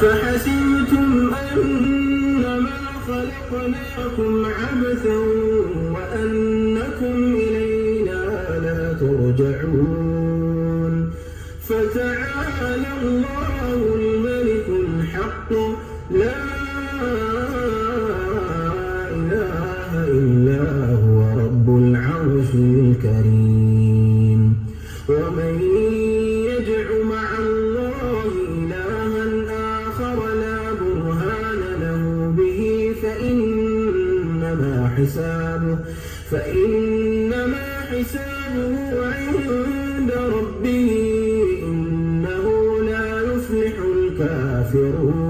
أفحسبتم أنما خلقناكم عبثا وأنكم إلينا لا ترجعون فتعالى الله الملك الحق لا إله إلا هو رب العرش الكريم ومن يدع مع الله إلها آخر لا برهان له به فإنما حسابه عند ربه إنه لا يفلح الكافرون.